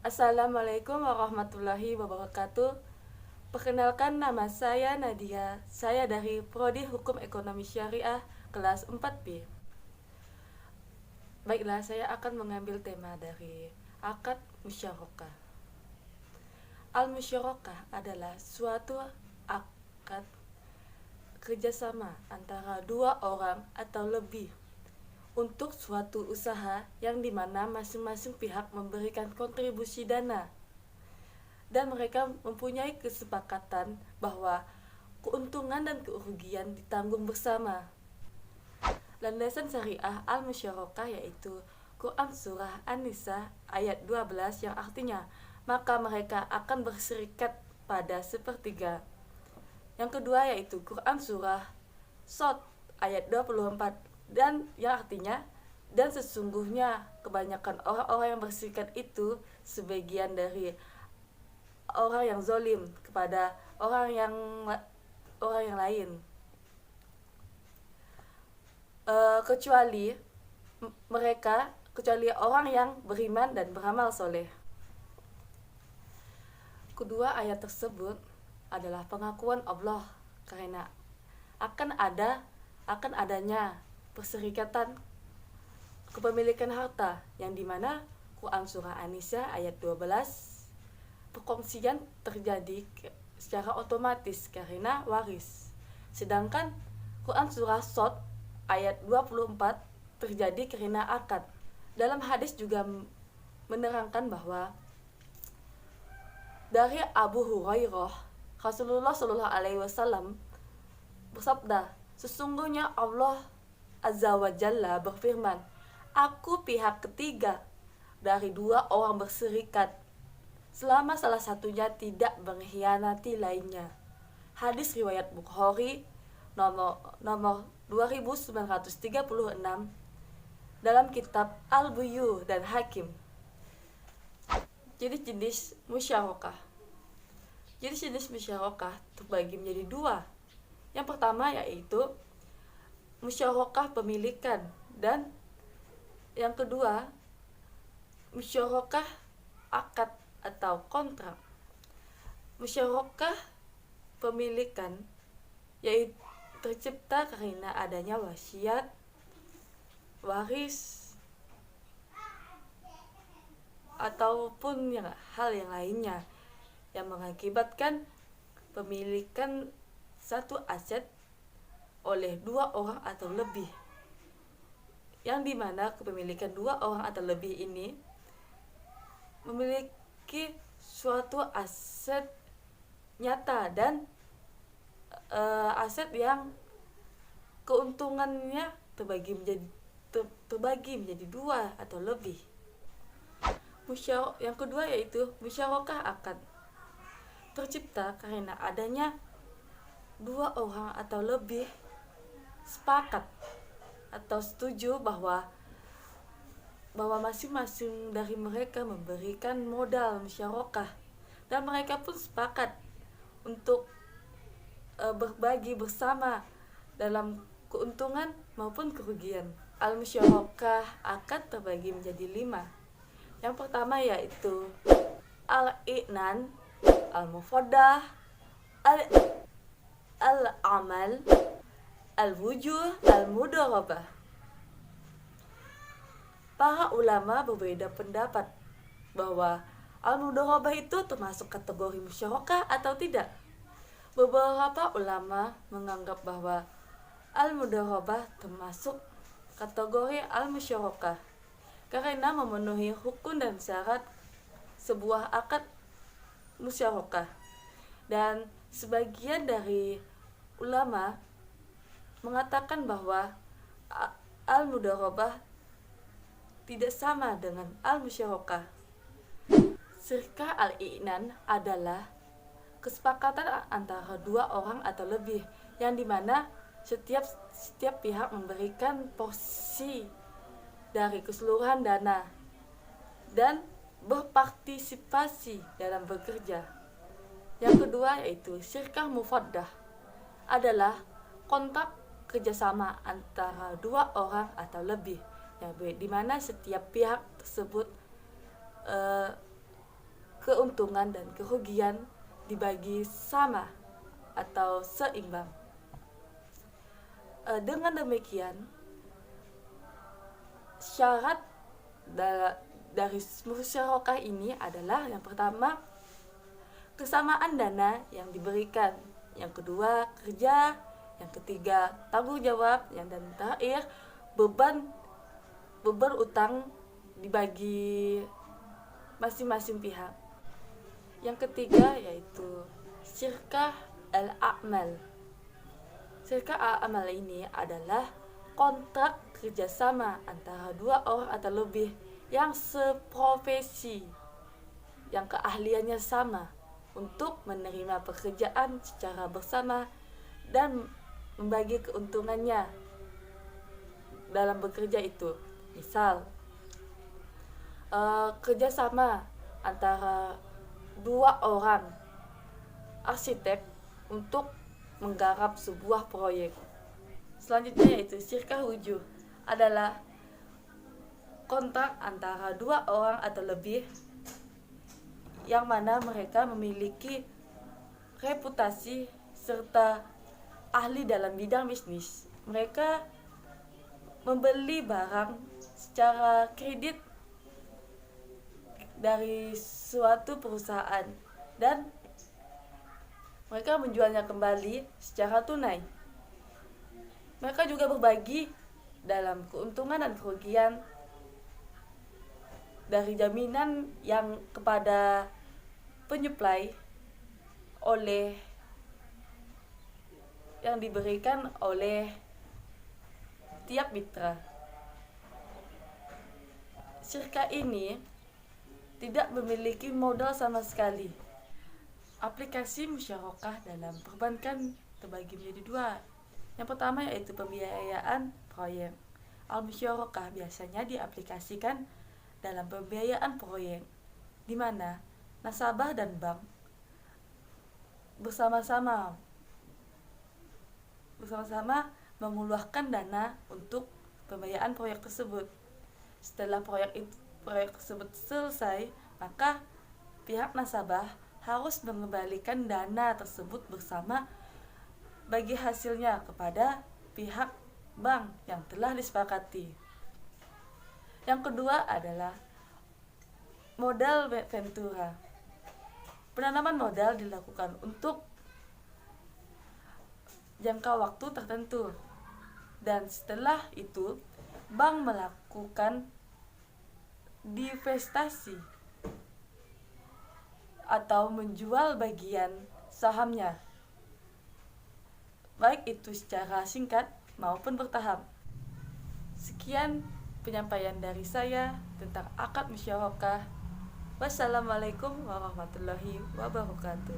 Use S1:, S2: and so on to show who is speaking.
S1: Assalamualaikum warahmatullahi wabarakatuh. Perkenalkan, nama saya Nadia. Saya dari Prodi Hukum Ekonomi Syariah kelas 4B. Baiklah, saya akan mengambil tema dari akad musyarakah. Al-musyarakah adalah suatu akad kerjasama antara dua orang atau lebih untuk suatu usaha yang dimana masing-masing pihak memberikan kontribusi dana dan mereka mempunyai kesepakatan bahwa keuntungan dan kerugian ditanggung bersama. Landasan syariah al-musyarakah yaitu Quran Surah An-Nisa ayat 12 yang artinya maka mereka akan berserikat pada sepertiga. Yang kedua yaitu Quran Surah Shad ayat 24 dan yang artinya dan sesungguhnya kebanyakan orang-orang yang berserikat itu sebagian dari orang yang zolim kepada orang yang lain, kecuali orang yang beriman dan beramal soleh. Kedua ayat tersebut adalah pengakuan Allah karena akan adanya perserikatan kepemilikan harta yang dimana Quran Surah An-Nisa ayat 12 perkongsian terjadi secara otomatis karena waris. Sedangkan Quran Surah Shad ayat 24 terjadi karena akad. Dalam hadis juga menerangkan bahwa dari Abu Hurairah Rasulullah Shallallahu Alaihi Wasallam bersabda, sesungguhnya Allah Azza wa Jalla berfirman, aku pihak ketiga dari dua orang berserikat selama salah satunya tidak mengkhianati lainnya. Hadis riwayat Bukhari nomor 2936 dalam kitab Al-Buyu dan Hakim. Jenis-jenis musyarakah. Jenis-jenis musyarakah terbagi menjadi dua. Yang pertama yaitu musyarakah pemilikan dan yang kedua musyarakah akad atau kontrak. Musyarakah pemilikan yaitu tercipta karena adanya wasiat, waris ataupun hal yang lainnya yang mengakibatkan pemilikan satu aset oleh dua orang atau lebih, yang dimana kepemilikan dua orang atau lebih ini memiliki suatu aset nyata dan aset yang keuntungannya terbagi menjadi dua atau lebih. Yang kedua yaitu musyarakah akad, tercipta karena adanya dua orang atau lebih sepakat atau setuju bahwa masing-masing dari mereka memberikan modal musyarakah dan mereka pun sepakat untuk berbagi bersama dalam keuntungan maupun kerugian. Al-musyarakah akad terbagi menjadi 5. Yang pertama yaitu al-i'nan, al-mufaddah, al-amal, al-wujuh, al-mudharabah. Para ulama berbeda pendapat bahwa al-mudharabah itu termasuk kategori musyarakah atau tidak. Beberapa ulama menganggap bahwa al-mudharabah termasuk kategori al-musyarakah karena memenuhi hukum dan syarat sebuah akad musyarakah. Dan sebagian dari ulama mengatakan bahwa al-mudharabah tidak sama dengan al-musyarakah. Syirkah al-i'nan adalah kesepakatan antara dua orang atau lebih yang dimana setiap pihak memberikan porsi dari keseluruhan dana dan berpartisipasi dalam bekerja. Yang kedua yaitu syirkah mufaddah adalah kontrak kerjasama antara dua orang atau lebih, ya, di mana setiap pihak tersebut keuntungan dan kerugian dibagi sama atau seimbang. Dengan demikian, syarat dari musyarakah ini adalah yang pertama, kesamaan dana yang diberikan, yang kedua kerja, yang ketiga tanggung jawab, dan terakhir beban utang dibagi masing-masing pihak. Yang ketiga yaitu syirkah al-a'mal. Syirkah al-a'mal ini adalah kontrak kerjasama antara dua orang atau lebih yang seprofesi, yang keahliannya sama, untuk menerima pekerjaan secara bersama dan membagi keuntungannya dalam bekerja itu. Misal, kerjasama antara dua orang arsitek untuk menggarap sebuah proyek. Selanjutnya yaitu syirkah wujuh, adalah kontrak antara dua orang atau lebih yang mana mereka memiliki reputasi serta ahli dalam bidang bisnis. Mereka membeli barang secara kredit dari suatu perusahaan dan mereka menjualnya kembali secara tunai. Mereka juga berbagi dalam keuntungan dan kerugian dari jaminan yang kepada penyuplai yang diberikan oleh tiap mitra. Syirkah ini tidak memiliki modal sama sekali. Aplikasi musyarakah dalam perbankan terbagi menjadi dua. Yang pertama yaitu pembiayaan proyek. Al-musyarakah biasanya diaplikasikan dalam pembiayaan proyek, di mana nasabah dan bank bersama-sama mengeluarkan dana untuk pembiayaan proyek tersebut. Setelah proyek tersebut selesai, maka pihak nasabah harus mengembalikan dana tersebut bersama bagi hasilnya kepada pihak bank yang telah disepakati. Yang kedua adalah modal ventura. Penanaman modal dilakukan untuk jangka waktu tertentu, dan setelah itu bank melakukan divestasi atau menjual bagian sahamnya, baik itu secara singkat maupun bertahap. Sekian penyampaian dari saya tentang akad musyarakah. Wassalamualaikum warahmatullahi wabarakatuh.